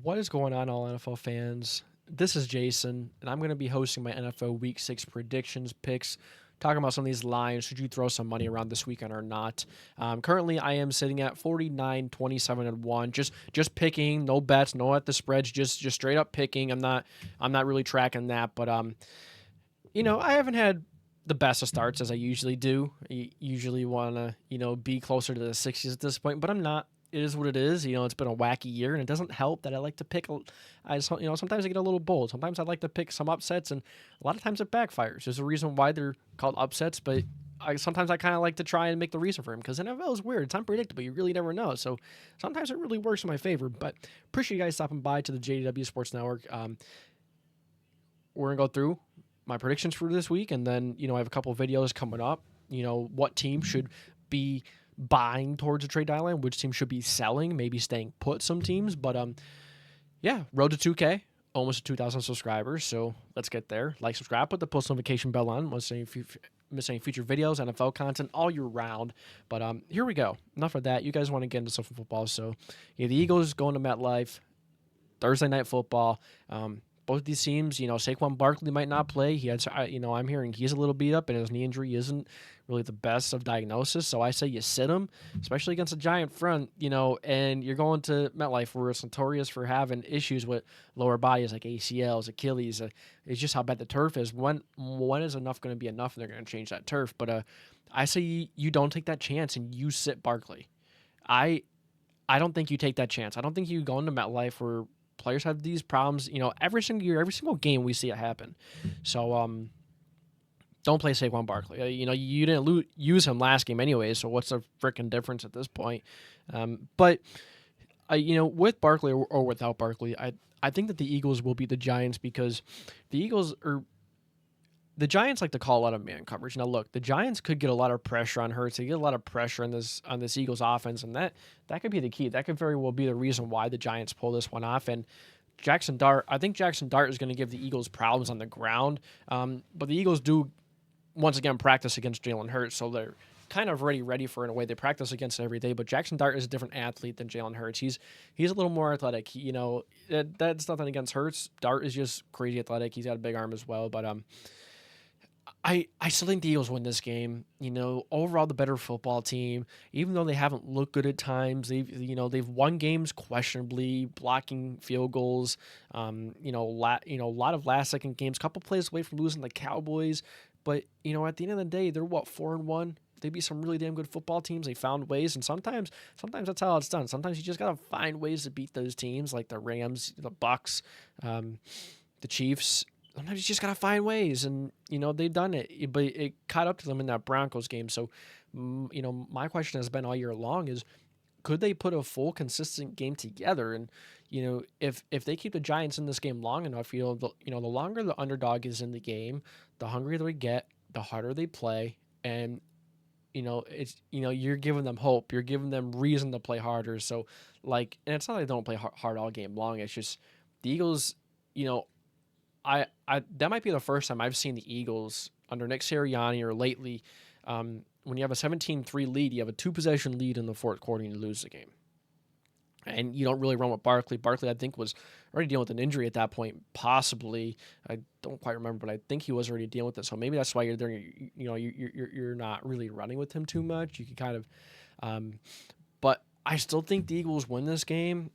What is going on, all NFL fans? This is Jason, and I'm going to be hosting my NFL Week 6 predictions, picks, talking about some of these lines. Should you throw some money around this weekend or not? Currently, I am sitting at 49, 27, and 1. Just picking, no bets, no at the spreads, just straight up picking. I'm not really tracking that, but I haven't had the best of starts as I usually do. I usually want to, be closer to the 60s at this point, but I'm not. It is what it is. It's been a wacky year, and it doesn't help that I like to pick. Sometimes I get a little bold. Sometimes I like to pick some upsets, and a lot of times it backfires. There's a reason why they're called upsets, but sometimes I kind of like to try and make the reason for them because NFL is weird. It's unpredictable. You really never know. So sometimes it really works in my favor. But appreciate you guys stopping by to the JW Sports Network. We're gonna go through my predictions for this week, and then I have a couple of videos coming up. What team should be buying towards a trade deadline, which team should be selling, maybe staying put. Some teams, but yeah, road to 2K, almost 2,000 subscribers. So let's get there. Like, subscribe, put the post notification bell on. Miss any future videos, NFL content all year round. But here we go. Enough of that. You guys want to get into some football, so the Eagles going to MetLife Thursday night football. Both these teams, Saquon Barkley might not play. I'm hearing he's a little beat up, and his knee injury isn't really the best of diagnosis. So I say you sit him, especially against a giant front, and you're going to MetLife, where it's notorious for having issues with lower bodies like ACLs, Achilles. It's just how bad the turf is. When is enough going to be enough, and they're going to change that turf? But I say you don't take that chance, and you sit Barkley. I don't think you take that chance. I don't think you go into MetLife where players have these problems, every single year, every single game we see it happen. So don't play Saquon Barkley. You didn't use him last game anyway, so what's the freaking difference at this point? But with Barkley or without Barkley, I think that the Eagles will beat the Giants because the Giants like to call a lot of man coverage. Now, look, the Giants could get a lot of pressure on Hurts. They get a lot of pressure on this Eagles offense, and that could be the key. That could very well be the reason why the Giants pull this one off. And I think Jackson Dart is going to give the Eagles problems on the ground. But the Eagles do once again practice against Jalen Hurts, so they're kind of ready for it in a way. They practice against it every day, but Jackson Dart is a different athlete than Jalen Hurts. He's a little more athletic. That's nothing against Hurts. Dart is just crazy athletic. He's got a big arm as well, but I still think the Eagles win this game. Overall the better football team, even though they haven't looked good at times. They've won games questionably, blocking field goals. A lot of last second games, couple plays away from losing the Cowboys. But at the end of the day, they're 4-1. They beat some really damn good football teams. They found ways, and sometimes that's how it's done. Sometimes you just gotta find ways to beat those teams, like the Rams, the Bucks, the Chiefs. Sometimes you just gotta find ways, and they've done it, but it caught up to them in that Broncos game. So, my question has been all year long is, could they put a full consistent game together? And if they keep the Giants in this game long enough, the longer the underdog is in the game, the hungrier they get, the harder they play, and you're giving them hope, you're giving them reason to play harder. So, and it's not like they don't play hard all game long. It's just the Eagles, I that might be the first time I've seen the Eagles under Nick Sirianni or lately. When you have a 17-3 lead, you have a 2-possession lead in the fourth quarter, and you lose the game. And you don't really run with Barkley. Barkley, I think, was already dealing with an injury at that point, possibly. I don't quite remember, but I think he was already dealing with it. So maybe that's why you're there. You're not really running with him too much. You can kind of, but I still think the Eagles win this game.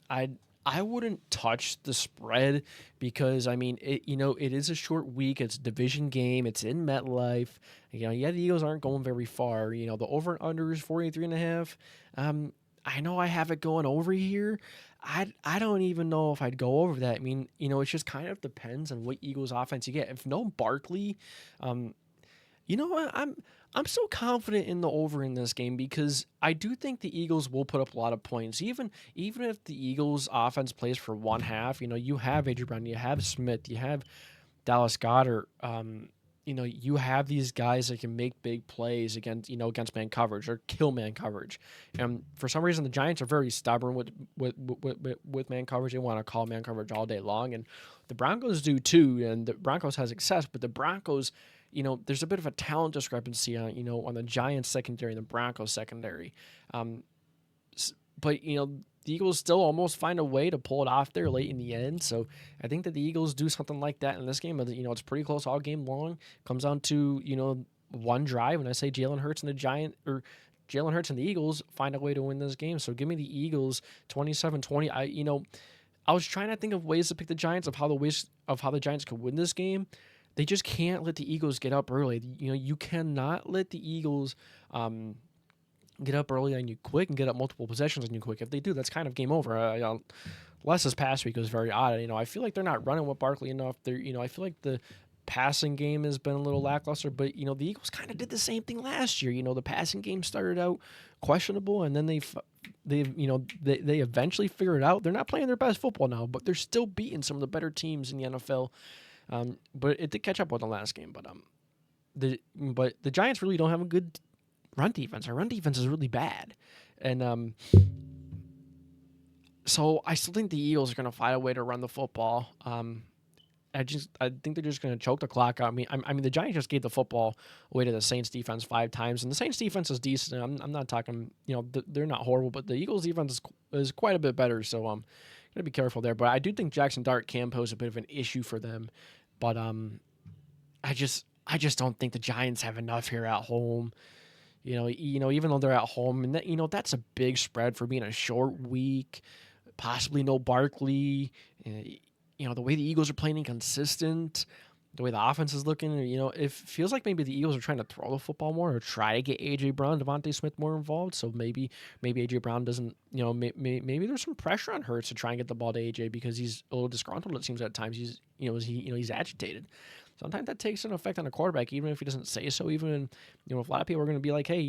I wouldn't touch the spread because it is a short week. It's a division game. It's in MetLife. The Eagles aren't going very far. The over and under is 43.5. I know I have it going over here. I don't even know if I'd go over that. It just kind of depends on what Eagles offense you get. If no Barkley, what? I'm so confident in the over in this game because I do think the Eagles will put up a lot of points. Even if the Eagles offense plays for one half, you have A.J. Brown, you have Smith, you have Dallas Goedert. You have these guys that can make big plays against man coverage or kill man coverage. And for some reason, the Giants are very stubborn with man coverage. They want to call man coverage all day long, and the Broncos do too. And the Broncos have success, but the Broncos, there's a bit of a talent discrepancy on the Giants secondary and the Broncos secondary. But the Eagles still almost find a way to pull it off there late in the end. So I think that the Eagles do something like that in this game. It's pretty close all game long. Comes down to one drive, and I say Jalen Hurts and Jalen Hurts and the Eagles find a way to win this game. So give me the Eagles 27-20. I was trying to think of ways to pick the Giants of how the Giants could win this game. They just can't let the Eagles get up early. You cannot let the Eagles get up early on you quick and get up multiple possessions on you quick. If they do, that's kind of game over. Les this past week was very odd. I feel like they're not running with Barkley enough. I feel like the passing game has been a little lackluster, but the Eagles kind of did the same thing last year. The passing game started out questionable, and then they eventually figured it out. They're not playing their best football now, but they're still beating some of the better teams in the NFL. But it did catch up with the last game. But the Giants really don't have a good run defense. Our run defense is really bad, and so I still think the Eagles are going to find a way to run the football. I think they're just going to choke the clock out. I mean, the Giants just gave the football away to the Saints defense 5 times, and the Saints defense is decent. I'm not talking, they're not horrible, but the Eagles defense is quite a bit better. So I'm gonna be careful there. But I do think Jackson Dart can pose a bit of an issue for them. But I just don't think the Giants have enough here at home. Even though they're at home, and that's a big spread for being a short week. Possibly no Barkley. The way the Eagles are playing inconsistent, the way the offense is looking, it feels like maybe the Eagles are trying to throw the football more or try to get A.J. Brown, Devontae Smith more involved. So maybe A.J. Brown doesn't, maybe there's some pressure on Hurts to try and get the ball to A.J. because he's a little disgruntled. It seems at times he's agitated. Sometimes that takes an effect on a quarterback, even if he doesn't say so. Even if a lot of people are going to be like, hey,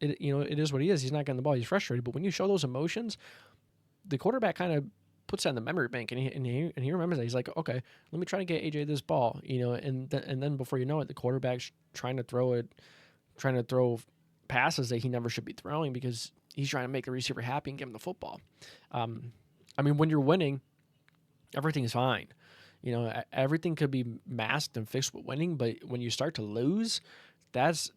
it is what he is. He's not getting the ball. He's frustrated. But when you show those emotions, the quarterback kind of puts that in the memory bank, and he remembers that. He's like, okay, let me try to get AJ this ball, and then before you know it, the quarterback's trying to throw passes that he never should be throwing because he's trying to make the receiver happy and give him the football. When you're winning, everything's fine. Everything could be masked and fixed with winning, but when you start to lose, that's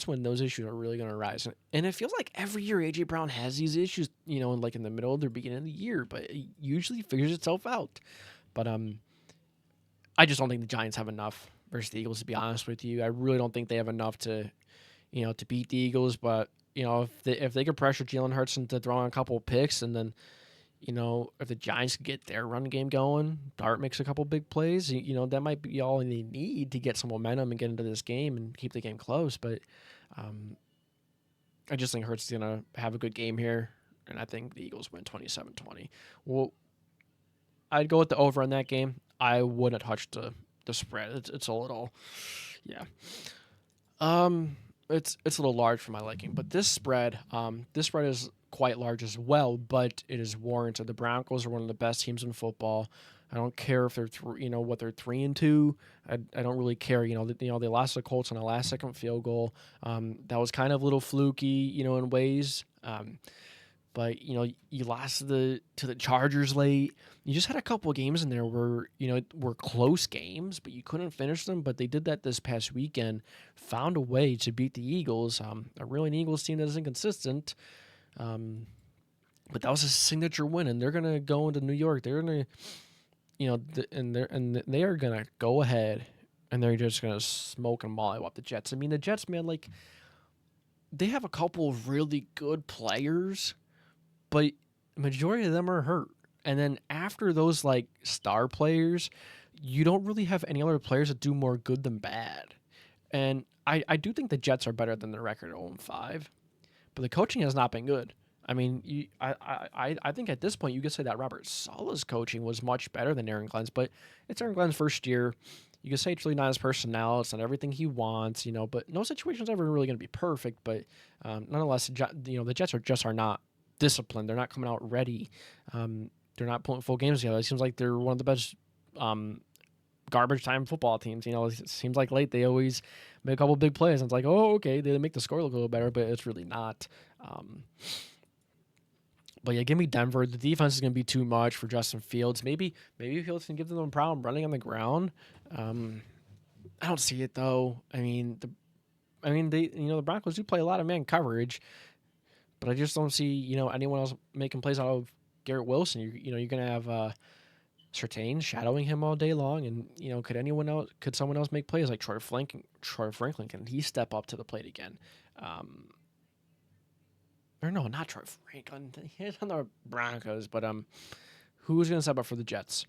when those issues are really going to arise. And it feels like every year A.J. Brown has these issues, in the middle of the beginning of the year, but it usually figures itself out. But I just don't think the Giants have enough versus the Eagles, to be honest with you. I really don't think they have enough to beat the Eagles. But, if they could pressure Jalen Hurts into throwing a couple of picks, and then, if the Giants can get their run game going, Dart makes a couple big plays, that might be all they need to get some momentum and get into this game and keep the game close. But I just think Hurts is going to have a good game here, and I think the Eagles win 27-20. Well, I'd go with the over on that game. I wouldn't touch the spread. It's a little, yeah. It's a little large for my liking, but this spread is quite large as well, but it is warranted. The Broncos are one of the best teams in football. I don't care if they're what they're 3-2. I don't really care. They lost the Colts on a last second field goal. That was kind of a little fluky, in ways. But you lost to the Chargers late. You just had a couple of games in there where were close games, but you couldn't finish them. But they did that this past weekend. Found a way to beat the Eagles. A really Eagles team that is inconsistent. But that was a signature win, and they're gonna go into New York. They're gonna, and they are gonna go ahead, and they're just gonna smoke and mollywop the Jets. I mean, the Jets, man, like they have a couple of really good players, but majority of them are hurt. And then after those like star players, you don't really have any other players that do more good than bad. And I do think the Jets are better than their record 0-5. But the coaching has not been good. I mean, I think at this point you could say that Robert Saleh's coaching was much better than Aaron Glenn's, but it's Aaron Glenn's first year. You could say it's really not his personnel. It's not everything he wants, but no situation's ever really going to be perfect. But nonetheless, the Jets are not disciplined. They're not coming out ready. They're not putting full games together. It seems like they're one of the best garbage time football teams. It seems like late they always make a couple big plays, and it's like, oh, okay, they make the score look a little better, but it's really not. But yeah, give me Denver. The defense is going to be too much for Justin Fields. Maybe Fields can give them a problem running on the ground. I don't see it though. The Broncos do play a lot of man coverage, but I just don't see anyone else making plays out of Garrett Wilson. You're gonna have Surtain shadowing him all day long, and could someone else make plays like Troy Franklin? Can he step up to the plate again? Um, or no, not Troy Franklin. He's on the Broncos, but who's gonna step up for the Jets?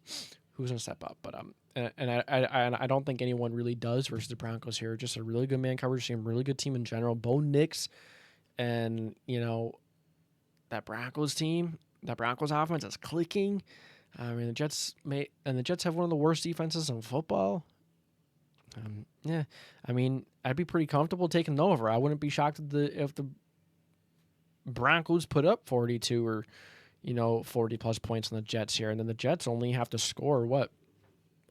Who's gonna step up? But I don't think anyone really does versus the Broncos here. Just a really good man coverage team, really good team in general. Bo Nix, and that Broncos team, that Broncos offense is clicking. I mean, the Jets have one of the worst defenses in football. Yeah, I mean, I'd be pretty comfortable taking over. I wouldn't be shocked if the Broncos put up 42 or 40 plus points on the Jets here, and then the Jets only have to score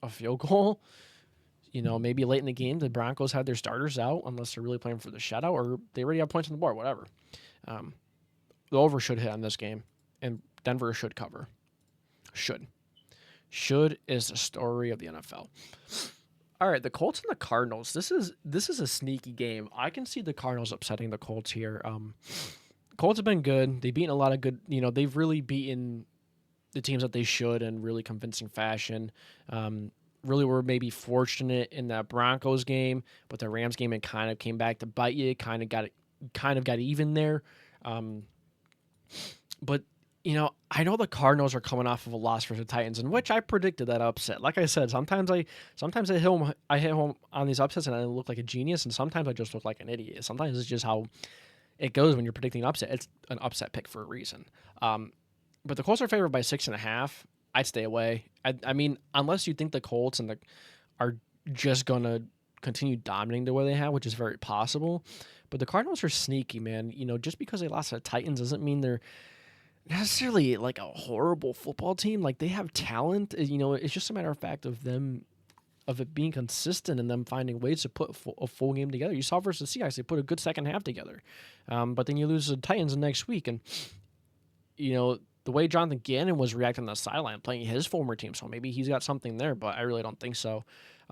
a field goal. Maybe late in the game, the Broncos had their starters out unless they're really playing for the shutout, or they already have points on the board. Whatever. The over should hit on this game, and Denver should cover. Should is the story of the NFL. All right, the Colts and the Cardinals. This is a sneaky game. I can see the Cardinals upsetting the Colts here. Colts have been good. They've beaten a lot of good. They've really beaten the teams that they should in really convincing fashion. Really were maybe fortunate in that Broncos game, but the Rams game it kind of came back to bite you. Kind of got even there. But I know the Cardinals are coming off of a loss versus the Titans, in which I predicted that upset. Like I said, sometimes I hit home on these upsets and I look like a genius, and sometimes I just look like an idiot. Sometimes it's just how it goes when you're predicting an upset. It's an upset pick for a reason. But the Colts are favored by 6.5. I'd stay away. I mean, unless you think the Colts are just gonna continue dominating the way they have, which is very possible. But the Cardinals are sneaky, man. Just because they lost to the Titans doesn't mean they're necessarily like a horrible football team. Like, they have talent. It's just a matter of fact of it being consistent and them finding ways to put a full game together. You saw versus the Seahawks, they put a good second half together. But then you lose to the Titans the next week, and the way Jonathan Gannon was reacting on the sideline, playing his former team, so maybe he's got something there, but I really don't think so.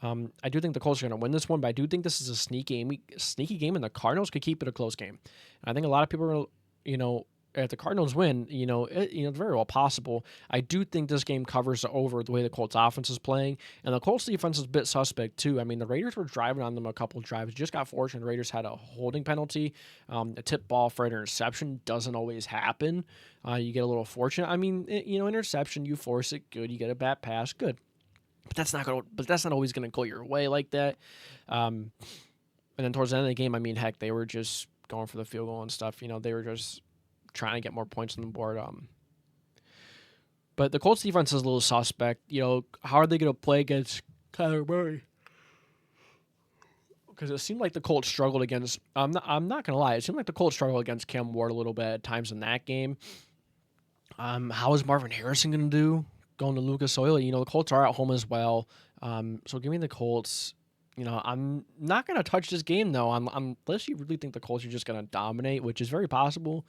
I do think the Colts are going to win this one, but I do think this is a sneaky game, and the Cardinals could keep it a close game. And I think a lot of people are, if the Cardinals win, it's very well possible. I do think this game covers over the way the Colts offense is playing, and the Colts defense is a bit suspect too. I mean, the Raiders were driving on them a couple of drives. Just got fortunate. The Raiders had a holding penalty. A tip ball for an interception doesn't always happen. You get a little fortunate. I mean, interception, you force it, good. You get a bad pass, good. But that's not always going to go your way like that. And then towards the end of the game, I mean, heck, they were just going for the field goal and stuff. They were just trying to get more points on the board. But the Colts defense is a little suspect. How are they going to play against Kyler Murray? Because it seemed like the Colts struggled against. I'm not going to lie. It seemed like the Colts struggled against Cam Ward a little bit at times in that game. How is Marvin Harrison going to do going to Lucas Oil? The Colts are at home as well. So give me the Colts. I'm not going to touch this game, though, unless you really think the Colts are just going to dominate, which is very possible.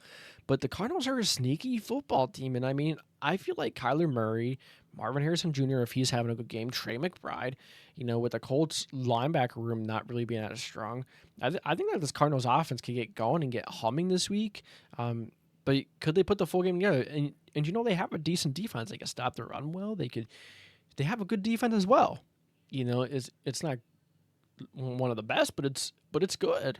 But the Cardinals are a sneaky football team, and I mean, I feel like Kyler Murray, Marvin Harrison Jr., if he's having a good game, Trey McBride, with the Colts linebacker room not really being as strong, I think that this Cardinals offense could get going and get humming this week. But could they put the full game together? And they have a decent defense. They can stop the run well. They have a good defense as well. It's not one of the best, but it's good.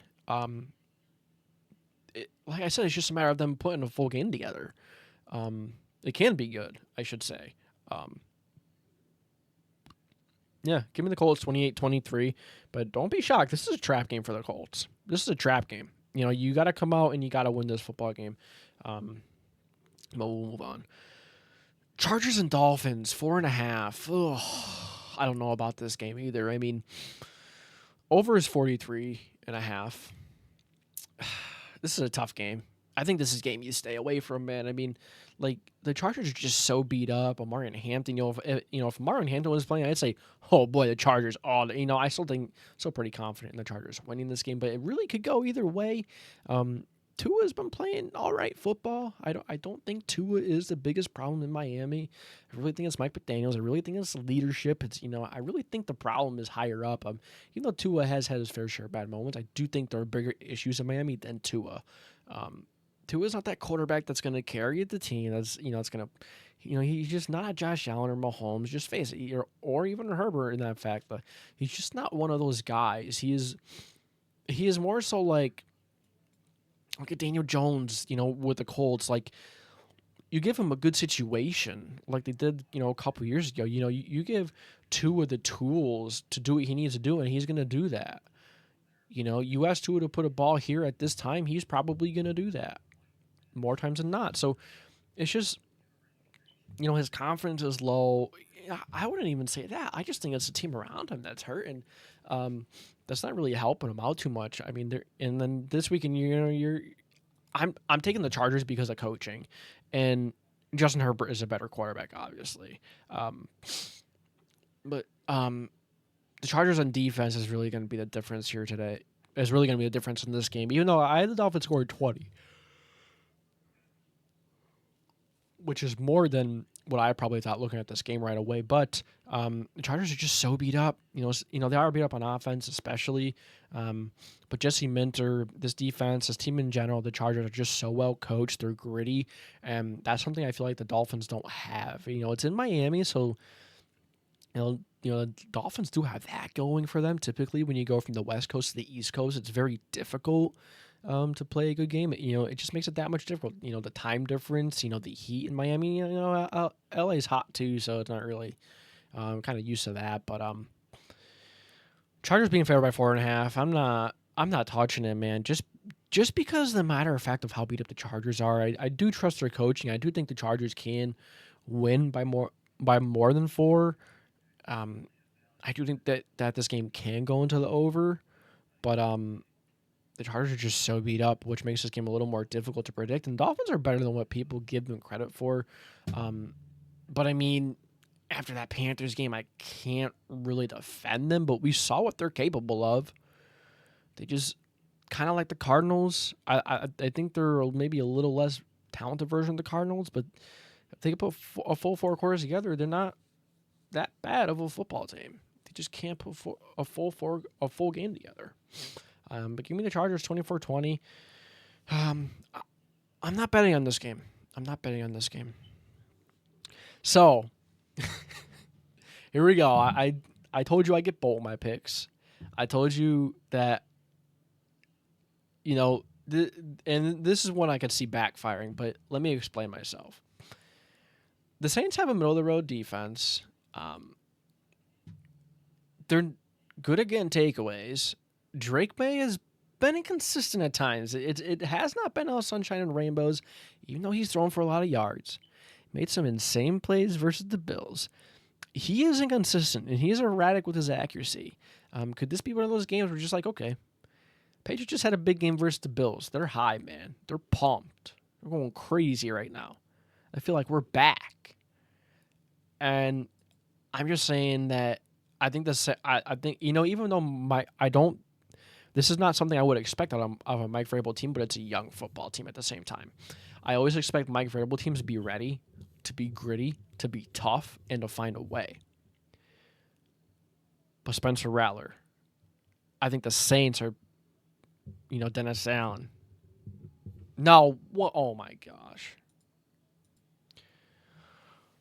Like I said, it's just a matter of them putting a full game together. It can be good, I should say. Yeah, give me the Colts 28-23, but don't be shocked. This is a trap game for the Colts. This is a trap game. You got to come out and you got to win this football game. But we'll move on. Chargers and Dolphins, 4.5. Ugh, I don't know about this game either. I mean, over is 43.5. This is a tough game. I think this is a game you stay away from, man. I mean, like, the Chargers are just so beat up. Marlon Hampton, if Marlon Hampton was playing, I'd say, oh boy, the Chargers. I still pretty confident in the Chargers winning this game, but it really could go either way. Tua's been playing all right football. I don't think Tua is the biggest problem in Miami. I really think it's Mike McDaniels. I really think it's leadership. I really think the problem is higher up. Even though Tua has had his fair share of bad moments, I do think there are bigger issues in Miami than Tua. Tua's not that quarterback that's going to carry the team. That's it's going to, he's just not Josh Allen or Mahomes. Just face it, or even Herbert in that fact. But he's just not one of those guys. He is more so like a Daniel Jones, with the Colts. Like you give him a good situation, like they did, a couple years ago. You give Tua the tools to do what he needs to do, and he's going to do that. You ask Tua to put a ball here at this time, he's probably going to do that more times than not. So it's just, his confidence is low. I wouldn't even say that. I just think it's the team around him that's hurting. That's not really helping him out too much. I mean, and then this weekend, I'm taking the Chargers because of coaching, and Justin Herbert is a better quarterback, obviously. But the Chargers on defense is really going to be the difference here today. Is really going to be the difference in this game. Even though I had the Dolphins scored 20, which is more than what I probably thought looking at this game right away. But the Chargers are just so beat up. They are beat up on offense, especially. But Jesse Minter, this defense, this team in general, the Chargers are just so well coached. They're gritty, and that's something I feel like the Dolphins don't have. It's in Miami, so the Dolphins do have that going for them. Typically, when you go from the West Coast to the East Coast, it's very difficult to play a good game. It just makes it that much difficult. The time difference, the heat in Miami, LA is hot too, so it's not really kind of used to that. But Chargers being favored by 4.5. I'm not touching it, man. Just because of the matter of fact of how beat up the Chargers are, I do trust their coaching. I do think the Chargers can win by more than 4. I do think that this game can go into the over, but the Chargers are just so beat up, which makes this game a little more difficult to predict. And Dolphins are better than what people give them credit for. But I mean, after that Panthers game, I can't really defend them, but we saw what they're capable of. They just kind of like the Cardinals. I think they're maybe a little less talented version of the Cardinals, but if they can put a full 4 quarters together, they're not that bad of a football team. They just can't put a full game together. But give me the Chargers 24-20. I'm not betting on this game. So here we go. I told you I get bold my picks. I told you that and this is one I could see backfiring, but let me explain myself. The Saints have a middle of the road defense. They're good at getting takeaways. Drake May has been inconsistent at times. It has not been all sunshine and rainbows, even though he's thrown for a lot of yards. Made some insane plays versus the Bills. He is inconsistent, and he is erratic with his accuracy. Could this be one of those games where just like, okay, Patriots just had a big game versus the Bills. They're high, man. They're pumped. They're going crazy right now. I feel like we're back. And I'm just saying that I think even though this is not something I would expect out of a Mike Vrabel team, but it's a young football team at the same time. I always expect Mike Vrabel teams to be ready, to be gritty, to be tough, and to find a way. But Spencer Rattler, I think the Saints are, Dennis Allen. No, what? Oh my gosh.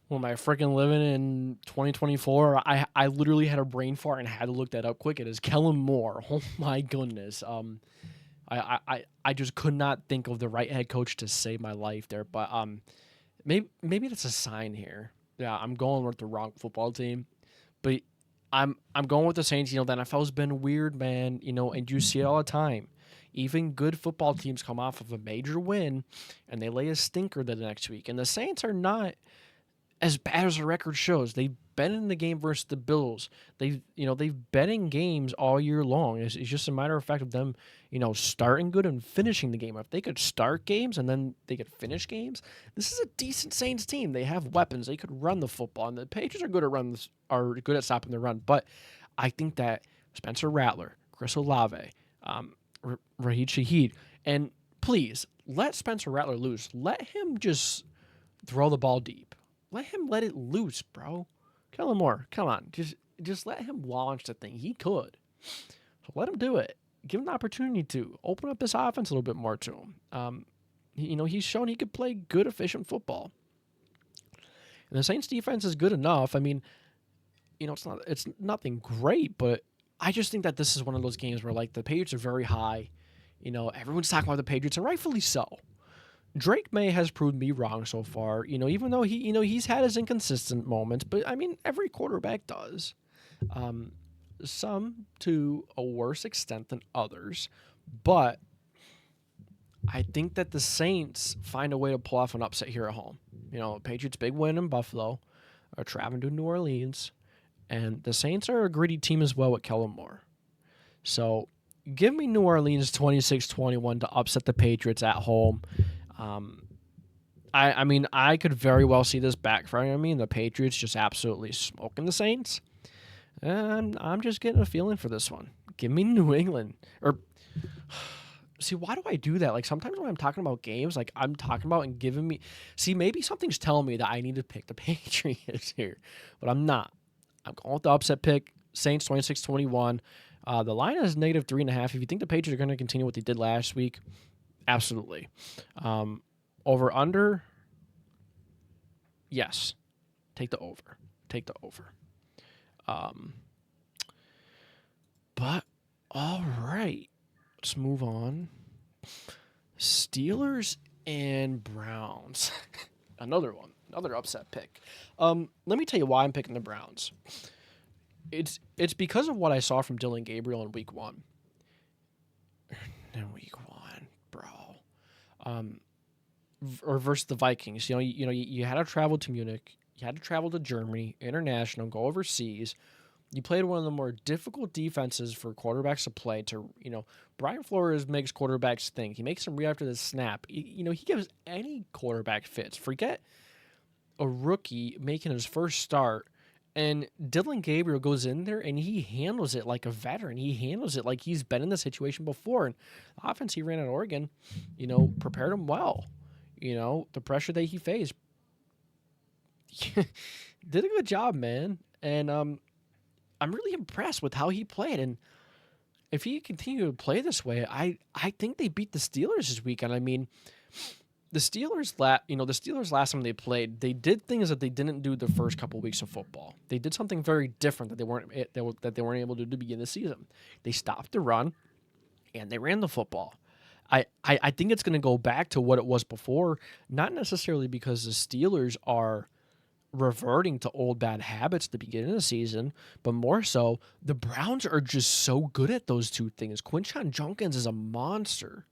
Well, am I freaking living in 2024? I literally had a brain fart and had to look that up quick. It is Kellen Moore. Oh my goodness. I just could not think of the right head coach to save my life there. But maybe that's a sign here. Yeah, I'm going with the wrong football team. But I'm going with the Saints. The NFL's been weird, man. And you see it all the time. Even good football teams come off of a major win, and they lay a stinker the next week. And the Saints are not as bad as the record shows. They've been in the game versus the Bills. They've been in games all year long. It's just a matter of fact of them, starting good and finishing the game. If they could start games and then they could finish games, this is a decent Saints team. They have weapons. They could run the football, and the Patriots are good at stopping the run. But I think that Spencer Rattler, Chris Olave, Raheem Shaheed, and please let Spencer Rattler loose. Let him just throw the ball deep. Let it loose, bro. Kellen Moore, come on. Just let him launch the thing. He could. So let him do it. Give him the opportunity to open up this offense a little bit more to him. He's shown he could play good, efficient football. And the Saints defense is good enough. I mean, it's nothing great, but I just think that this is one of those games where like the Patriots are very high. Everyone's talking about the Patriots, and rightfully so. Drake May has proved me wrong so far. Even though he's had his inconsistent moments, but I mean every quarterback does. Some to a worse extent than others, but I think that the Saints find a way to pull off an upset here at home. Patriots' big win in Buffalo, are traveling to New Orleans, and the Saints are a gritty team as well with Kellen Moore. So give me New Orleans 26-21 to upset the Patriots at home. I mean, I could very well see this backfiring on me and the Patriots just absolutely smoking the Saints. And I'm just getting a feeling for this one. Give me New England. Or see, why do I do that? Like sometimes when I'm talking about games, like I'm talking about and giving me. See, maybe something's telling me that I need to pick the Patriots here, but I'm not. I'm going with the upset pick. Saints 26-21. The line is -3.5. If you think the Patriots are going to continue what they did last week, absolutely. Over under. Yes, take the over. Take the over. But all right, let's move on. Steelers and Browns. Another one, another upset pick. Let me tell you why I'm picking the Browns. It's because of what I saw from Dillon Gabriel in week 1. In week 1, bro. Or versus the Vikings. You had to travel to Munich. You had to travel to Germany, international, go overseas. You played one of the more difficult defenses for quarterbacks to play. Brian Flores makes quarterbacks think. He makes them read after the snap. He gives any quarterback fits. Forget a rookie making his first start. And Dillon Gabriel goes in there and he handles it like a veteran. He handles it like he's been in the situation before. And the offense he ran at Oregon, prepared him well. The pressure that he faced. Did a good job, man. And I'm really impressed with how he played. And if he continued to play this way, I think they beat the Steelers this weekend. I mean, the Steelers last time they played, they did things that they didn't do the first couple of weeks of football. They did something very different that they weren't able to do to begin the season. They stopped the run, and they ran the football. I think it's going to go back to what it was before, not necessarily because the Steelers are reverting to old bad habits at the beginning of the season, but more so the Browns are just so good at those two things. Quinshon Judkins is a monster.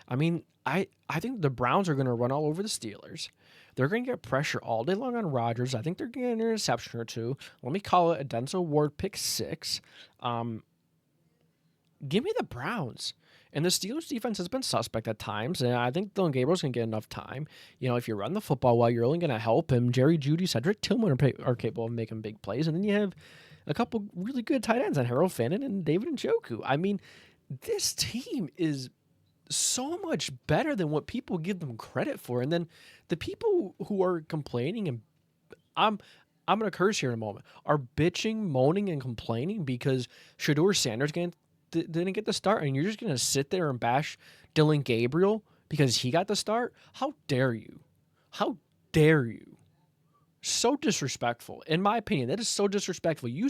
I mean, I think the Browns are going to run all over the Steelers. They're going to get pressure all day long on Rodgers. I think they're going to get an interception or two. Let me call it a Denzel Ward pick 6. Give me the Browns. And the Steelers defense has been suspect at times, and I think Dillon Gabriel's going to get enough time. If you run the football well, you're only going to help him. Jerry Jeudy, Cedric Tillman are capable of making big plays, and then you have a couple really good tight ends, and Harold Fannin and David Njoku. I mean, this team is so much better than what people give them credit for. And then the people who are complaining, and I'm going to curse here in a moment, are bitching, moaning, and complaining because Shedeur Sanders didn't get the start, and you're just going to sit there and bash Dillon Gabriel because he got the start? How dare you? How dare you? So disrespectful. In my opinion, that is so disrespectful. If you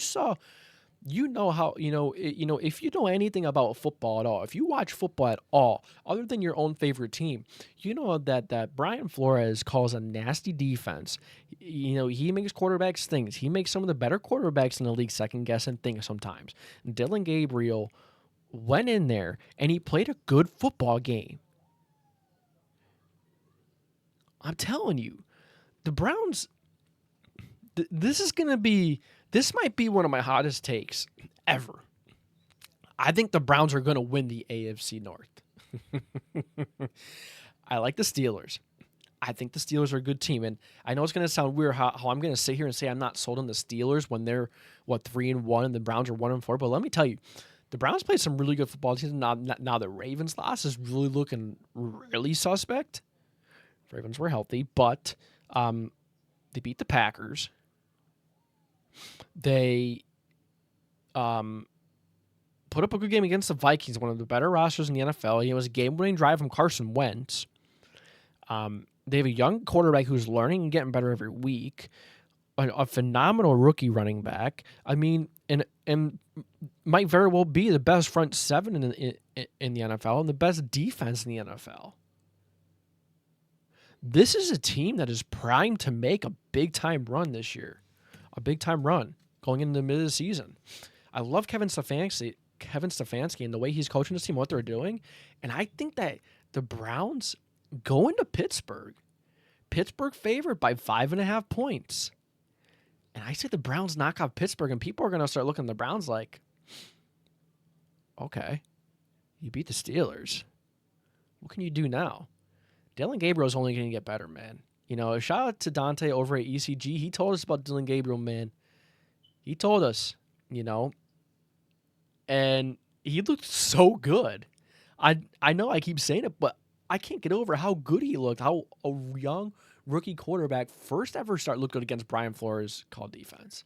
know anything about football at all, if you watch football at all, other than your own favorite team, you know that Brian Flores calls a nasty defense. He makes quarterbacks think. He makes some of the better quarterbacks in the league second guess and think sometimes. Dillon Gabriel went in there and he played a good football game. I'm telling you, the Browns, this might be one of my hottest takes ever. I think the Browns are going to win the AFC North. I like the Steelers. I think the Steelers are a good team. And I know it's going to sound weird how I'm going to sit here and say I'm not sold on the Steelers when they're, 3-1 and the Browns are 1-4. But let me tell you, the Browns played some really good football teams. Now the Ravens loss is really looking really suspect. Ravens were healthy, but they beat the Packers. They put up a good game against the Vikings, one of the better rosters in the NFL. It was a game-winning drive from Carson Wentz. They have a young quarterback who's learning and getting better every week. A phenomenal rookie running back. I mean, and might very well be the best front seven in the NFL and the best defense in the NFL. This is a team that is primed to make a big time run this year, a big time run going into the middle of the season. I love Kevin Stefanski and the way he's coaching this team, what they're doing, and I think that the Browns go into Pittsburgh favored by 5.5 points. And I say the Browns knock off Pittsburgh, and people are going to start looking at the Browns like, okay, you beat the Steelers. What can you do now? Dylan Gabriel's only going to get better, man. You know, a shout out to Dante over at ECG. He told us about Dylan Gabriel, man. He told us, you know, and he looked so good. I know I keep saying it, but I can't get over how good he looked, how a young rookie quarterback first ever looked good against Brian Flores' called defense.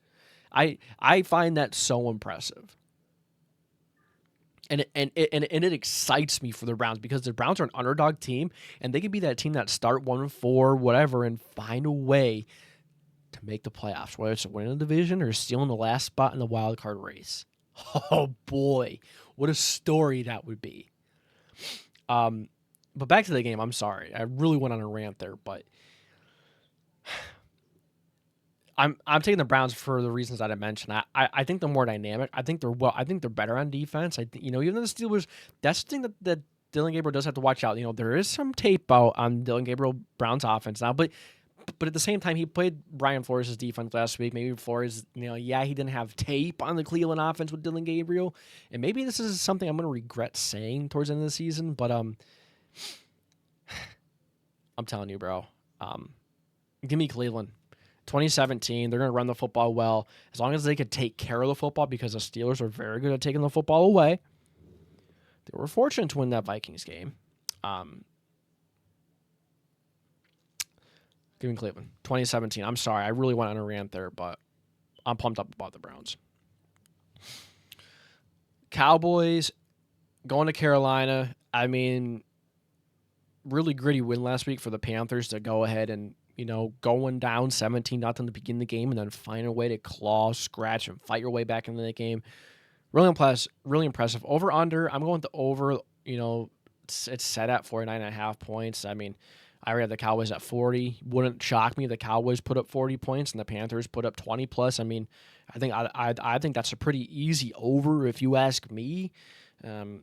I find that so impressive. And it excites me for the Browns because the Browns are an underdog team, and they could be that team that start 1-4, whatever, and find a way to make the playoffs, whether it's winning the division or stealing the last spot in the wild card race. Oh boy, what a story that would be. But back to the game. I'm sorry, I really went on a rant there, but I'm taking the Browns for the reasons that I mentioned. I think they're more dynamic. I think they're better on defense. Even though the Steelers, that's the thing that Dylan Gabriel does have to watch out. You know, there is some tape out on Dylan Gabriel Browns offense now, but at the same time, he played Brian Flores' defense last week. Maybe Flores, he didn't have tape on the Cleveland offense with Dylan Gabriel, and maybe this is something I'm going to regret saying towards the end of the season. But I'm telling you, bro, give me Cleveland. 2017, they're going to run the football well as long as they could take care of the football because the Steelers are very good at taking the football away. They were fortunate to win that Vikings game. Give me Cleveland. 2017. I'm sorry. I really went on a rant there, but I'm pumped up about the Browns. Cowboys going to Carolina. I mean, really gritty win last week for the Panthers to go ahead and, going down 17-0 to begin the game and then find a way to claw, scratch, and fight your way back into the game. Really impressive. Over under, I'm going to over, it's set at 49.5 points. I mean, I already have the Cowboys at 40. Wouldn't shock me if the Cowboys put up 40 points and the Panthers put up 20 plus. I mean, I think that's a pretty easy over if you ask me. And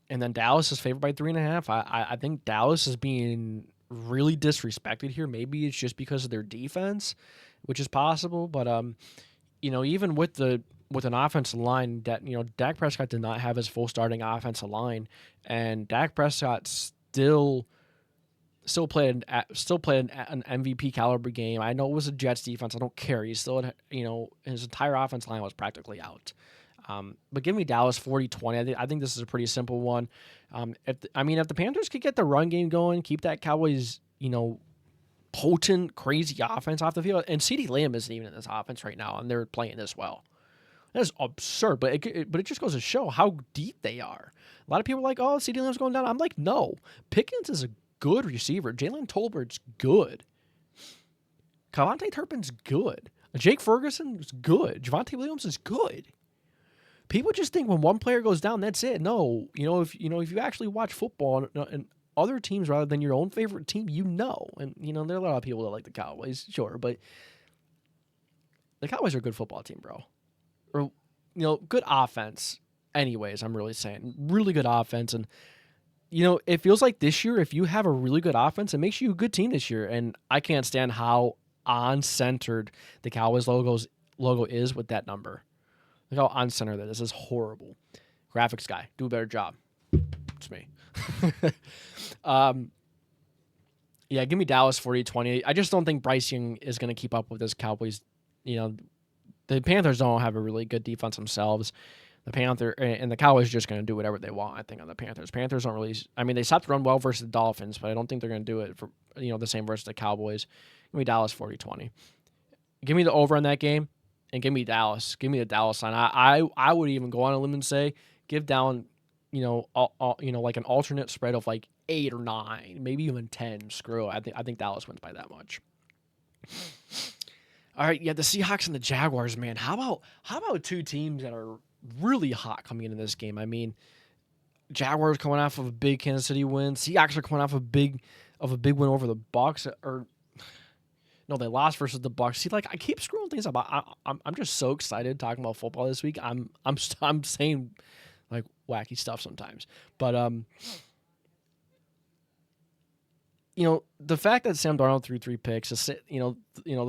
then Dallas is favored by 3.5. I think Dallas is being really disrespected here. Maybe it's just because of their defense, which is possible. But even with an offensive line that Dak Prescott did not have his full starting offensive line, and Dak Prescott still played an MVP caliber game. I know it was a Jets defense. I don't care. He still had, his entire offense line was practically out. But give me Dallas 40-20. I think this is a pretty simple one. If the Panthers could get the run game going, keep that Cowboys, potent, crazy offense off the field, and CeeDee Lamb isn't even in this offense right now, and they're playing this well. That is absurd, but it just goes to show how deep they are. A lot of people are like, oh, CeeDee Lamb's going down. I'm like, no. Pickens is a good receiver. Jalen Tolbert's good. Cavante Turpin's good. Jake Ferguson's good. Javonte Williams is good. People just think when one player goes down, that's it. No, if you actually watch football and other teams rather than your own favorite team, and there are a lot of people that like the Cowboys, sure, but the Cowboys are a good football team, bro. Or good offense. Anyways, I'm really saying really good offense, and it feels like this year, if you have a really good offense, it makes you a good team this year. And I can't stand how on-centered the Cowboys logo is with that number. Look how on-centered that is. This is horrible. Graphics guy, do a better job. It's me. Yeah, give me Dallas 40-20. I just don't think Bryce Young is going to keep up with this Cowboys. The Panthers don't have a really good defense themselves. The Cowboys are just going to do whatever they want, I think, on the Panthers. Panthers don't really... they stopped run well versus the Dolphins, but I don't think they're going to do it for, the same versus the Cowboys. Give me Dallas 40-20. Give me the over on that game, and give me Dallas. Give me the Dallas line. I would even go on a limb and say, give down, like an alternate spread of like 8 or 9, maybe even 10. Screw it. I think Dallas wins by that much. All right, yeah, the Seahawks and the Jaguars, man. How about two teams that are really hot coming into this game? I mean, Jaguars coming off of a big Kansas City win. Seahawks are coming off a big win over the Bucks. Or no, they lost versus the Bucks. See, like I keep screwing things up. I'm just so excited talking about football this week. I'm saying like wacky stuff sometimes, but the fact that Sam Darnold threw 3 picks, the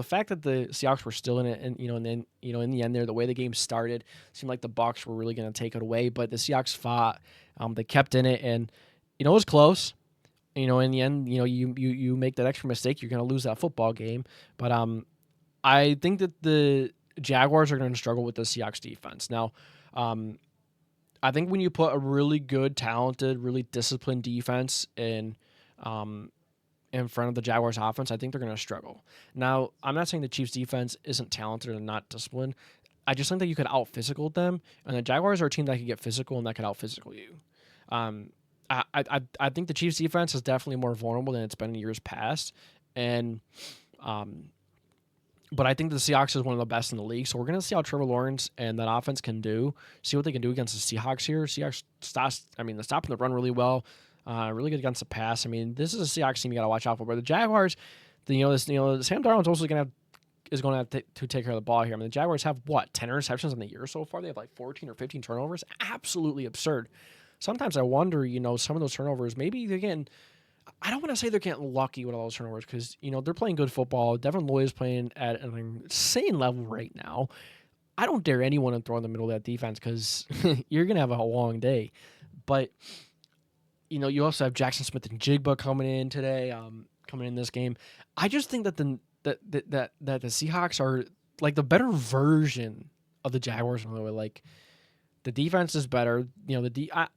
fact that the Seahawks were still in it, and then in the end there, the way the game started, seemed like the Bucs were really going to take it away, but the Seahawks fought, they kept in it, and it was close. In the end, you make that extra mistake, you're going to lose that football game. But I think that the Jaguars are going to struggle with the Seahawks defense. Now, I think when you put a really good, talented, really disciplined defense in front of the Jaguars offense, I think they're going to struggle. Now, I'm not saying the Chiefs defense isn't talented and not disciplined. I just think that you could out-physical them, and the Jaguars are a team that can get physical and that can out-physical you. I think the Chiefs defense is definitely more vulnerable than it's been in years past, and but I think the Seahawks is one of the best in the league. So we're going to see how Trevor Lawrence and that offense can do. See what they can do against the Seahawks here. Seahawks they're stopping the run really well. Really good against the pass. I mean, this is a Seahawks team you got to watch out for. But the Jaguars, Sam Darnold's also going to take care of the ball here. I mean, the Jaguars have 10 interceptions in the year so far. They have like 14 or 15 turnovers. Absolutely absurd. Sometimes I wonder, some of those turnovers, maybe they're getting, I don't want to say they're getting lucky with all those turnovers because, they're playing good football. Devin Lloyd is playing at an insane level right now. I don't dare anyone to throw in the middle of that defense because you're going to have a long day. But, you also have Jackson Smith and Jigba coming in today, coming in this game. I just think that the Seahawks are like the better version of the Jaguars. Like the defense is better.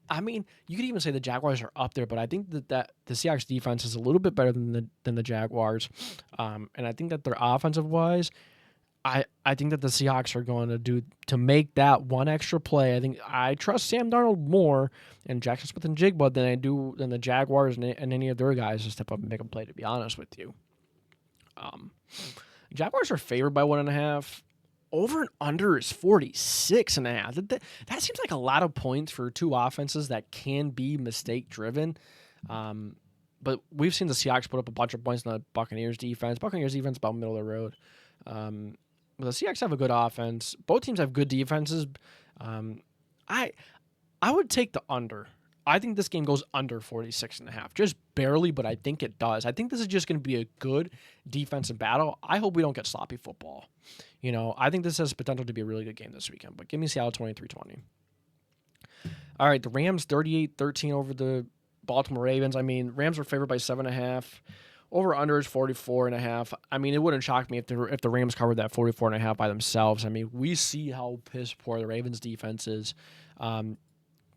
I mean, you could even say the Jaguars are up there, but I think that the Seahawks defense is a little bit better than the Jaguars, and I think that their offensive wise, I think that the Seahawks are going to do to make that one extra play. I think I trust Sam Darnold more and Jackson Smith and Jigba than the Jaguars and any of their guys to step up and make a play. To be honest with you, Jaguars are favored by 1.5. Over and under is 46.5. That seems like a lot of points for two offenses that can be mistake driven. But we've seen the Seahawks put up a bunch of points on the Buccaneers defense. Buccaneers defense about middle of the road. But the Seahawks have a good offense. Both teams have good defenses. I would take the under. I think this game goes under 46.5. Just barely, but I think it does. I think this is just going to be a good defensive battle. I hope we don't get sloppy football. I think this has potential to be a really good game this weekend. But give me Seattle 23-20. All right, the Rams 38-13 over the Baltimore Ravens. I mean, Rams are favored by 7.5. Over under is 44.5. I mean, it wouldn't shock me if the Rams covered that 44.5 by themselves. I mean, we see how piss poor the Ravens defense is.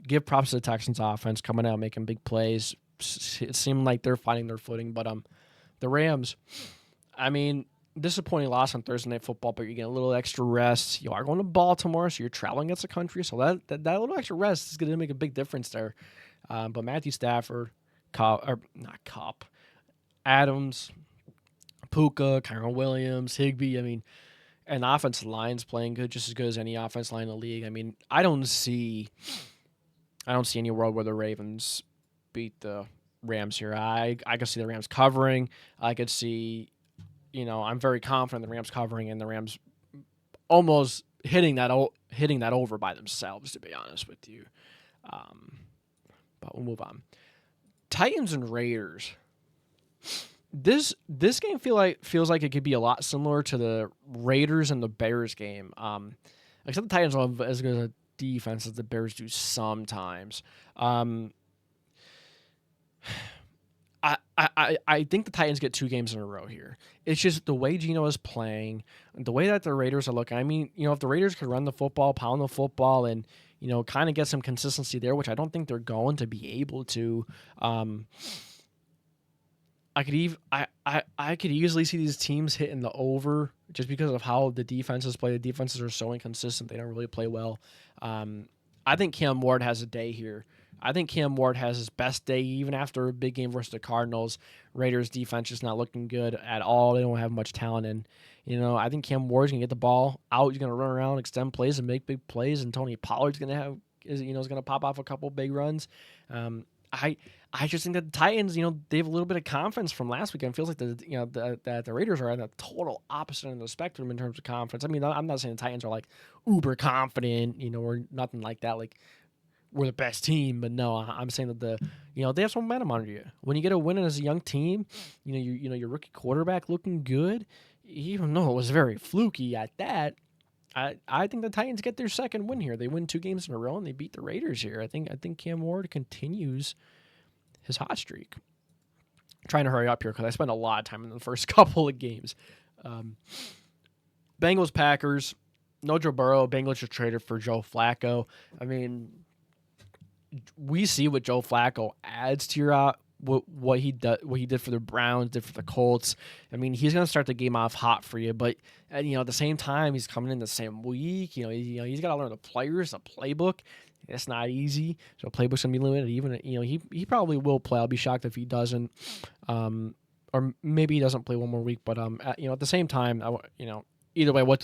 Give props to the Texans offense coming out making big plays. It seemed like they're finding their footing, but the Rams, I mean, disappointing loss on Thursday Night Football, but you're getting a little extra rest. You are going to Baltimore, so you're traveling against the country, so that little extra rest is going to make a big difference there. But Matthew Stafford, Adams, Puka, Kyron Williams, Higbee, I mean, and the offensive line's playing good, just as good as any offensive line in the league. I mean, I don't see any world where the Ravens beat the Rams here. I could see the Rams covering. I could see, I'm very confident the Rams covering and the Rams almost hitting that over by themselves, to be honest with you. But we'll move on. Titans and Raiders. This game feels like it could be a lot similar to the Raiders and the Bears game. Except the Titans don't have as good a defense as the Bears do sometimes. I think the Titans get 2 games in a row here. It's just the way Geno is playing, the way that the Raiders are looking. I mean, if the Raiders could run the football, pound the football, and kind of get some consistency there, which I don't think they're going to be able to. I could easily see these teams hitting the over just because of how the defenses play. The defenses are so inconsistent; they don't really play well. I think Cam Ward has a day here. I think Cam Ward has his best day even after a big game versus the Cardinals. Raiders defense is not looking good at all. They don't have much talent, and I think Cam Ward's gonna get the ball out. He's gonna run around, extend plays, and make big plays. And Tony Pollard's gonna is gonna pop off a couple big runs. Um, I I just think that the Titans, they have a little bit of confidence from last weekend. It feels like that the Raiders are on the total opposite end of the spectrum in terms of confidence. I mean, I'm not saying the Titans are like uber confident, or nothing like that. Like we're the best team, but no, I'm saying that they have some momentum under you. When you get a win as a young team, your rookie quarterback looking good, even though it was very fluky at that. I think the Titans get their second win here. They win 2 games in a row and they beat the Raiders here. I think Cam Ward continues his hot streak. I'm trying to hurry up here because I spent a lot of time in the first couple of games. Bengals Packers. No Joe Burrow. Bengals just traded for Joe Flacco. I mean, we see what Joe Flacco adds to your what he did for the Browns, did for the Colts. I mean, he's going to start the game off hot for you, but at the same time, he's coming in the same week. He's got to learn the players, the playbook. It's not easy. So playbook's gonna be limited. Even he probably will play. I'll be shocked if he doesn't, or maybe he doesn't play one more week. But at the same time, either way, what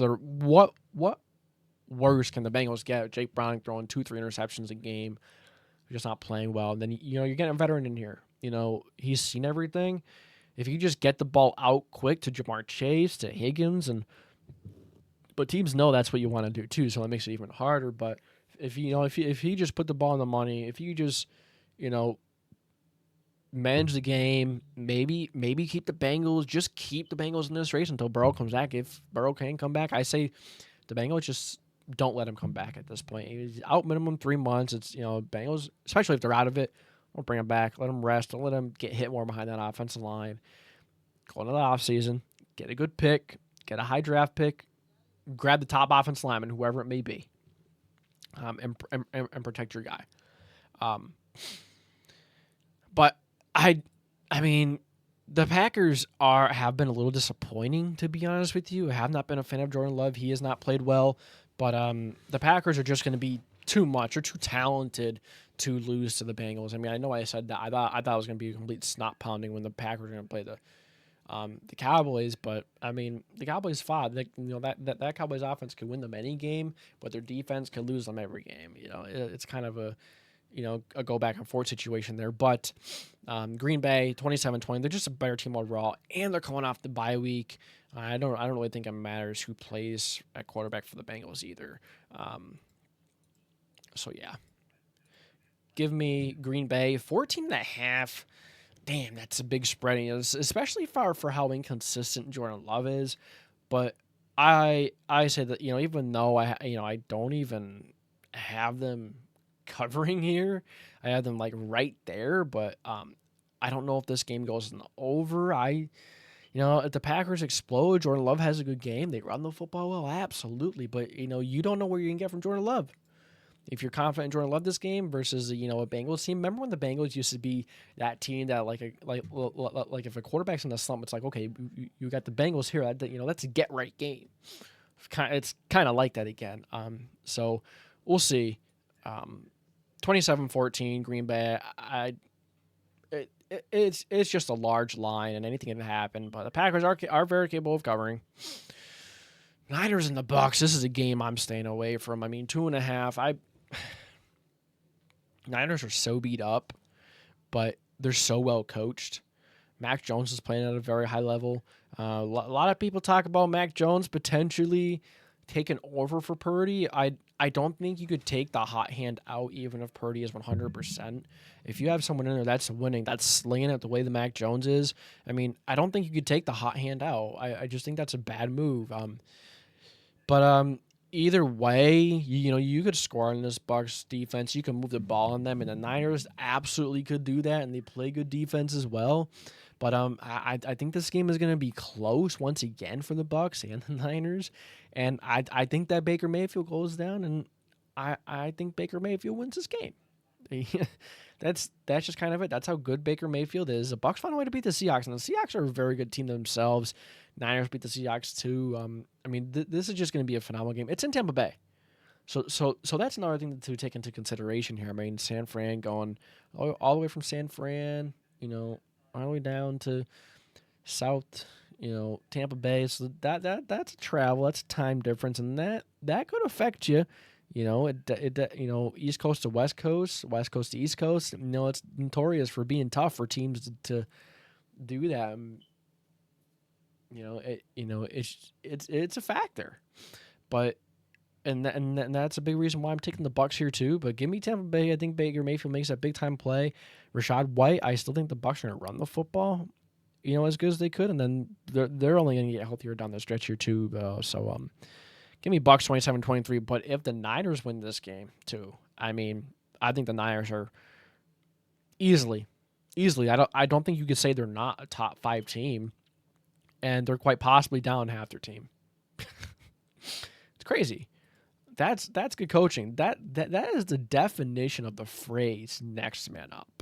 worse can the Bengals get? Jake Browning throwing 2-3 interceptions a game, just not playing well. And then you're getting a veteran in here. He's seen everything. If you just get the ball out quick to Jamar Chase, to Higgins, but teams know that's what you want to do too, so it makes it even harder. But if he just put the ball on the money, if you just manage the game, maybe keep the Bengals in this race until Burrow comes back. If Burrow can come back, I say the Bengals just don't let him come back at this point. He's out minimum 3 months. It's Bengals, especially if they're out of it, don't bring him back. Let him rest. Don't let him get hit more behind that offensive line. Go into the offseason, get a good pick, get a high draft pick, grab the top offensive lineman, whoever it may be. And protect your guy. But I mean, the Packers have been a little disappointing, to be honest with you. I have not been a fan of Jordan Love. He has not played well. But the Packers are just going to be too much or too talented to lose to the Bengals. I mean, I know I said that. I thought it was going to be a complete snot pounding when the Packers were going to play the Cowboys, but I mean the Cowboys fought. That Cowboys offense could win them any game, but their defense could lose them every game. It's kind of a go back and forth situation there. But Green Bay 27-20, they're just a better team overall, and they're coming off the bye week. I don't really think it matters who plays at quarterback for the Bengals either. So yeah, give me Green Bay 14.5. Damn, that's a big spread, especially for how inconsistent Jordan Love is. But I say that even though I don't even have them covering here, I have them like right there. But I don't know if this game goes in the over. If the Packers explode, Jordan Love has a good game. They run the football well, absolutely. But you don't know where you can get from Jordan Love. If you're confident in Jordan Love this game versus a Bengals team, remember when the Bengals used to be that team that like if a quarterback's in the slump, it's like, okay, you got the Bengals here. That's a get right game. It's kind of like that again. So we'll see. 27-14 Green Bay. It's just a large line and anything can happen. But the Packers are very capable of covering. Niners and the Bucks. This is a game I'm staying away from. I mean, 2.5. Niners are so beat up, but they're so well coached. Mac Jones is playing at a very high level. A lot of people talk about Mac Jones potentially taking over for Purdy. I don't think you could take the hot hand out even if Purdy is 100%. If you have someone in there that's winning, that's slinging it the way the Mac Jones is, I mean, I don't think you could take the hot hand out. I just think that's a bad move. But either way, you could score on this Bucs defense. You can move the ball on them, and the Niners absolutely could do that, and they play good defense as well. But I think this game is going to be close once again for the Bucs and the Niners, and I think that Baker Mayfield goes down, and I think Baker Mayfield wins this game. That's just kind of it. That's how good Baker Mayfield is. The Bucs find a way to beat the Seahawks, and the Seahawks are a very good team themselves. Niners beat the Seahawks too. I mean, this is just going to be a phenomenal game. It's in Tampa Bay. So that's another thing to take into consideration here. I mean, San Fran going all the way from San Fran, all the way down to South, Tampa Bay. So that's a travel, that's a time difference, and that could affect you. East Coast to West Coast to East Coast. It's notorious for being tough for teams to do that. It's a factor, but and that's a big reason why I'm taking the Bucks here too. But give me Tampa Bay. I think Baker Mayfield makes that big time play. Rashad White. I still think the Bucks are going to run the football, as good as they could, and then they're only going to get healthier down the stretch here too. Give me Bucks 27-23. But if the Niners win this game too, I mean, I think the Niners are easily. I don't think you could say they're not a top 5 team, and they're quite possibly down half their team. It's crazy. That's good coaching. That is the definition of the phrase "next man up."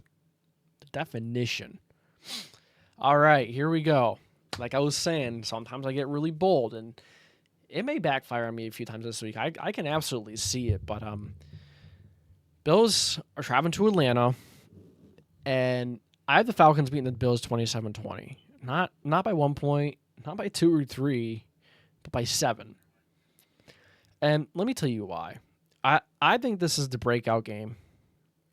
The definition. All right, here we go. Like I was saying, sometimes I get really bold, and it may backfire on me a few times this week. I can absolutely see it, but Bills are traveling to Atlanta, and I have the Falcons beating the Bills 27-20. Not by 1 point, not by 2 or 3, but by 7. And let me tell you why. I think this is the breakout game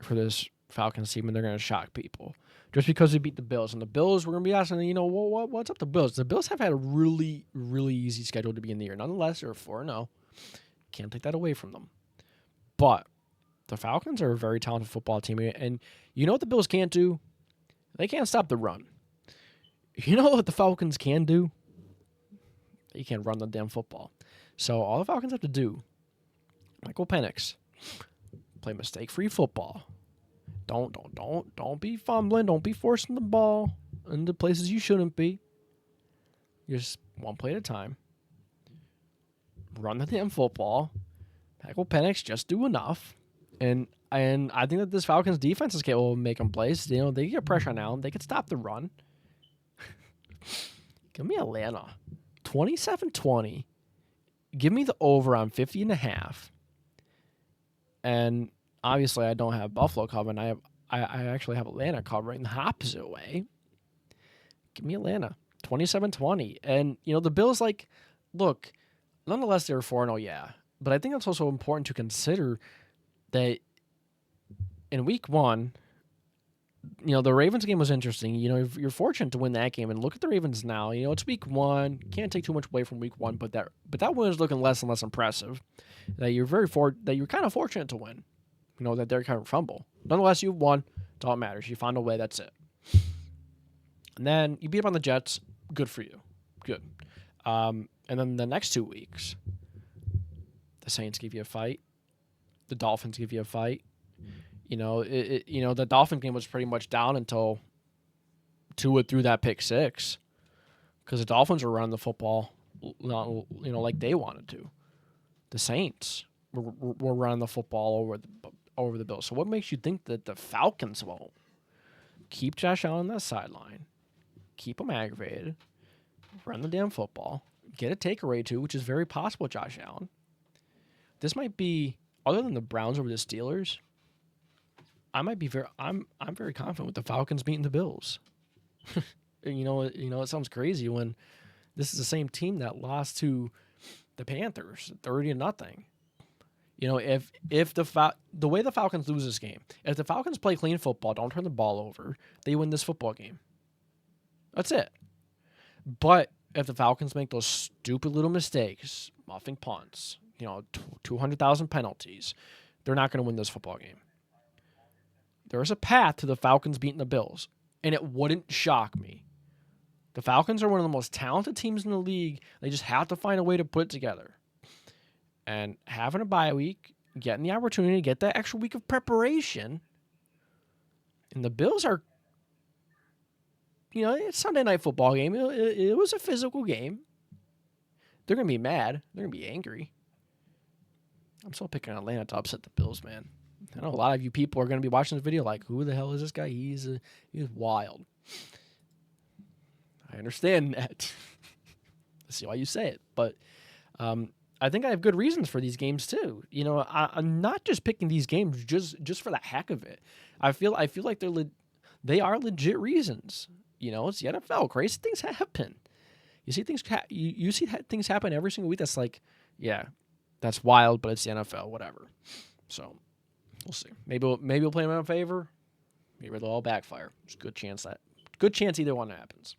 for this Falcons team, and they're going to shock people. Just because we beat the Bills. And the Bills, we're going to be asking, what's up the Bills? The Bills have had a really, really easy schedule to begin the year. Nonetheless, they're 4-0. Can't take that away from them. But the Falcons are a very talented football team. And you know what the Bills can't do? They can't stop the run. You know what the Falcons can do? They can't run the damn football. So all the Falcons have to do, Michael Penix, play mistake-free football. Don't be fumbling. Don't be forcing the ball into places you shouldn't be. Just one play at a time. Run the damn football. Michael Penix just do enough. And I think that this Falcons defense is capable of making plays. They get pressure on Allen. They can stop the run. Give me Atlanta. 27-20. Give me the over on 50.5. And obviously I don't have Buffalo covering. I actually have Atlanta covering the opposite way. Give me Atlanta. 27-20. And, the Bills, look, nonetheless, they're 4-0, yeah. But I think it's also important to consider that in week 1, the Ravens game was interesting. You're fortunate to win that game, and look at the Ravens now. It's week 1. Can't take too much away from week 1, but that win is looking less and less impressive. That you're kind of fortunate to win. That they're kind of fumble. Nonetheless, you've won. It's all that matters. You found a way. That's it. And then you beat up on the Jets. Good for you. Good. And then the next 2 weeks, the Saints give you a fight. The Dolphins give you a fight. The Dolphin game was pretty much down until Tua threw that pick 6, because the Dolphins were running the football, like they wanted to. The Saints were running the football over the Bills. So what makes you think that the Falcons won't? Keep Josh Allen on that sideline. Keep him aggravated. Run the damn football. Get a takeaway too, which is very possible, Josh Allen. This might be, other than the Browns over the Steelers, I'm very confident with the Falcons beating the Bills. It sounds crazy when this is the same team that lost to the Panthers 30-0. If the way the Falcons lose this game, if the Falcons play clean football, don't turn the ball over, they win this football game. That's it. But if the Falcons make those stupid little mistakes, muffing punts, 200,000 penalties, they're not going to win this football game. There is a path to the Falcons beating the Bills, and it wouldn't shock me. The Falcons are one of the most talented teams in the league. They just have to find a way to put it together. And having a bye week, getting the opportunity to get that extra week of preparation, and the Bills are, it's Sunday night football game. It was a physical game. They're going to be mad. They're going to be angry. I'm still picking Atlanta to upset the Bills, man. I know a lot of you people are going to be watching this video like, who the hell is this guy? He's wild. I understand that. I see why you say it. But I think I have good reasons for these games too. I'm not just picking these games just for the heck of it. I feel like they are legit reasons. It's the NFL. Crazy things happen. You see things you see things happen every single week. That's like, yeah, that's wild, but it's the NFL. Whatever. So we'll see. Maybe we'll play them in a favor. Maybe they'll all backfire. There's a good chance either one happens.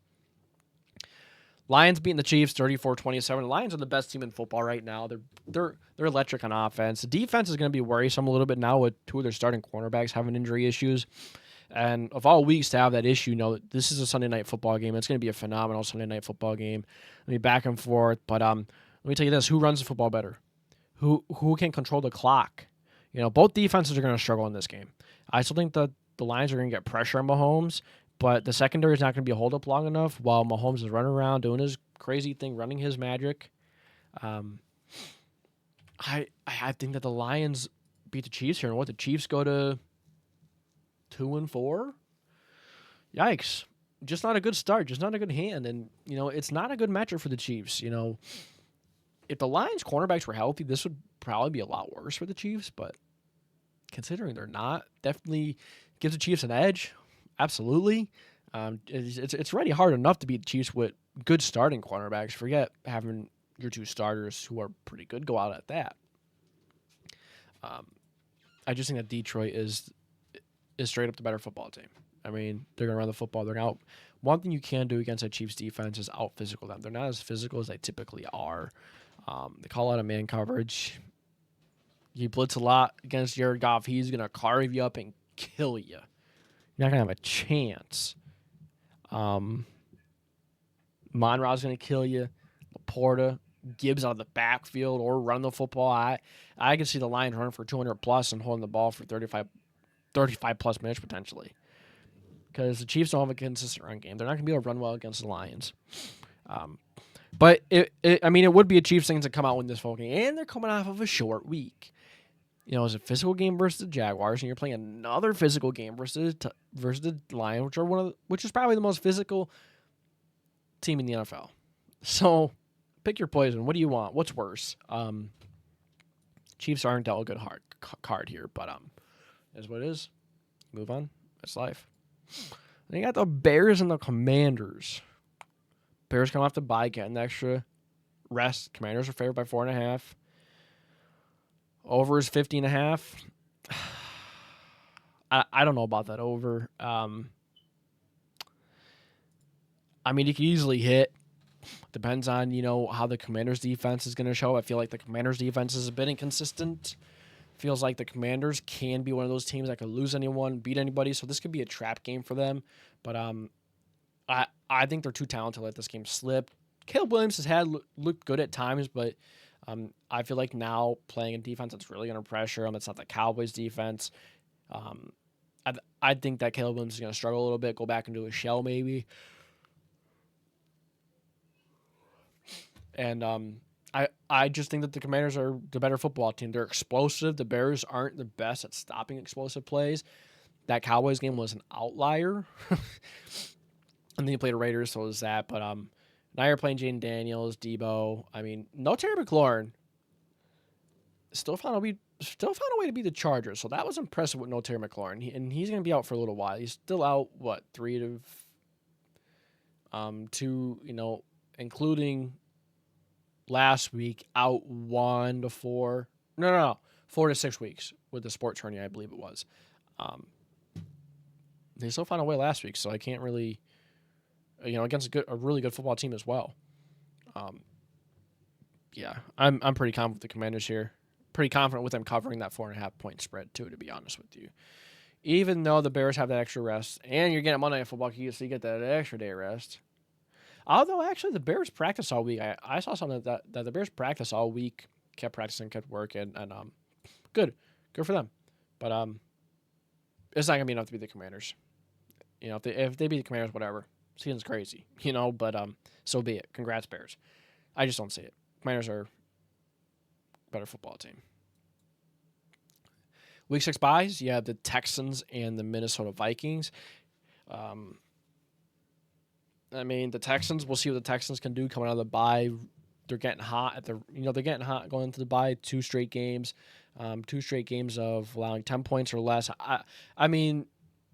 Lions beating the Chiefs 34-27. The Lions are the best team in football right now. They're electric on offense. The defense is going to be worrisome a little bit now with two of their starting cornerbacks having injury issues. And of all weeks to have that issue, this is a Sunday night football game. It's going to be a phenomenal Sunday night football game. I mean, back and forth. But let me tell you this: who runs the football better? Who can control the clock? Both defenses are going to struggle in this game. I still think that the Lions are going to get pressure on Mahomes, but the secondary is not going to be a hold up long enough while Mahomes is running around doing his crazy thing, running his magic. I think that the Lions beat the Chiefs here, and what the Chiefs go to 2-4. Yikes! Just not a good start. Just not a good hand, and it's not a good matchup for the Chiefs. If the Lions cornerbacks were healthy, this would probably be a lot worse for the Chiefs. But considering they're not, definitely gives the Chiefs an edge. Absolutely. It's already hard enough to beat the Chiefs with good starting cornerbacks. Forget having your two starters who are pretty good go out at that. I just think that Detroit is straight up the better football team. I mean, they're going to run the football. They're out. One thing you can do against a Chiefs defense is out physical them. They're not as physical as they typically are. They call out a man coverage. You blitz a lot against Jared Goff, he's going to carve you up and kill you. You're not going to have a chance. Monroe's going to kill you. Laporta, Gibbs out of the backfield or run the football. I can see the Lions running for 200 plus and holding the ball for 35 plus minutes potentially. Because the Chiefs don't have a consistent run game. They're not going to be able to run well against the Lions. But it would be a Chiefs thing to come out with this full game. And they're coming off of a short week. It's a physical game versus the Jaguars, and you're playing another physical game versus the Lions, which is probably the most physical team in the NFL. So, pick your poison. What do you want? What's worse? Chiefs aren't dealt a good card here, but is what it is. Move on. That's life. Then you got the Bears and the Commanders. Bears come off the bye, getting the extra rest. Commanders are favored by 4.5. Over is 50.5. I don't know about that over. You could easily hit. Depends on, how the Commanders' defense is going to show. I feel like the Commanders' defense is a bit inconsistent. Feels like the Commanders can be one of those teams that could lose anyone, beat anybody. So this could be a trap game for them. But I think they're too talented to let this game slip. Caleb Williams has looked good at times, but I feel like now playing a defense that's really going to pressure them. It's not the Cowboys' defense. I think that Caleb Williams is going to struggle a little bit, go back into a shell maybe. And I just think that the Commanders are the better football team. They're explosive. The Bears aren't the best at stopping explosive plays. That Cowboys game was an outlier. And then you played the Raiders, so was that. But now you're playing Jaden Daniels, Debo. No Terry McLaurin. Still found a way to beat the Chargers. So that was impressive with no Terry McLaurin. He's going to be out for a little while. He's still out, 3 to 2, including last week, out 1 to 4. No, 4 to 6 weeks with the sports hernia, I believe it was. They still found a way last week, so I can't really, against a really good football team as well. Yeah, I'm pretty confident with the Commanders here. Pretty confident with them covering that 4.5 point spread too, to be honest with you. Even though the Bears have that extra rest, and you're getting Monday Night Football, so you get that extra day rest. Although actually the Bears practice all week. I saw something that the Bears practice all week, kept practicing, kept working, and good for them. But it's not gonna be enough to beat the Commanders. If they beat the Commanders, whatever. Season's crazy, but so be it. Congrats, Bears. I just don't see it. Commanders are a better football team. Week 6 buys, you have the Texans and the Minnesota Vikings. The Texans, we'll see what the Texans can do coming out of the bye. they're getting hot at the they're getting hot going into the bye. 2 straight games of allowing 10 points or less. I mean,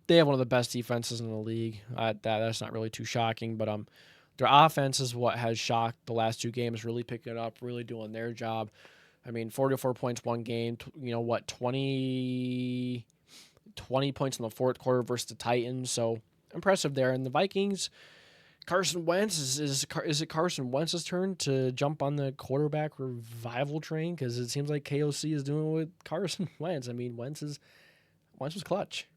they have one of the best defenses in the league. That's not really too shocking, but their offense is what has shocked the last 2 games. Really picking it up, really doing their job. I mean, 44 points one game. 20 points in the fourth quarter versus the Titans. So impressive there. And the Vikings, Carson Wentz, is it Carson Wentz's turn to jump on the quarterback revival train? Because it seems like KOC is doing it with Carson Wentz. I mean, Wentz was clutch.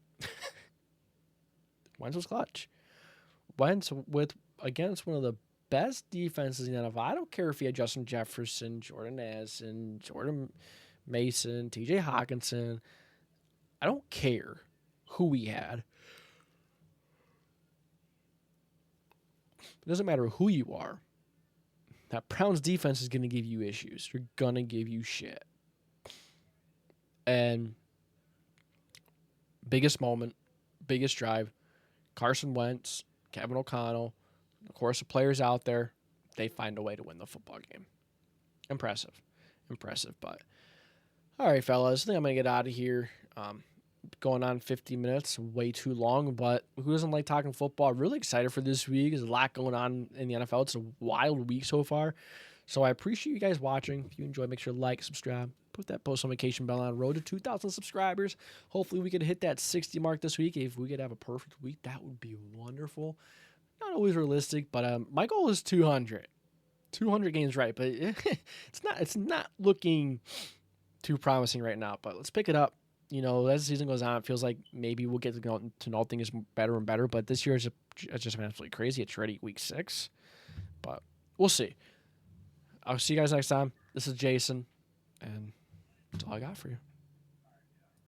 Wentz was clutch. Wentz against one of the best defenses in the NFL. I don't care if he had Justin Jefferson, Jordan Addison, Jordan Mason, TJ Hawkinson. I don't care who he had. It doesn't matter who you are. That Browns defense is going to give you issues. They're going to give you shit. And biggest moment, biggest drive, Carson Wentz, Kevin O'Connell, of course, the players out there, they find a way to win the football game. Impressive. But all right, fellas, I think I'm going to get out of here. Going on 50 minutes, way too long, but who doesn't like talking football? Really excited for this week. There's a lot going on in the NFL. It's a wild week so far. So I appreciate you guys watching. If you enjoy, make sure to like, subscribe, put that post notification bell on. Road to 2,000 subscribers. Hopefully we could hit that 60 mark this week. If we could have a perfect week, that would be wonderful. Not always realistic, but my goal is 200. 200 games right, but it's not looking too promising right now. But let's pick it up. As the season goes on, it feels like maybe we'll get to know things better and better. But this year it's just been absolutely crazy. It's already week 6, but we'll see. I'll see you guys next time. This is Jason, and that's all I got for you.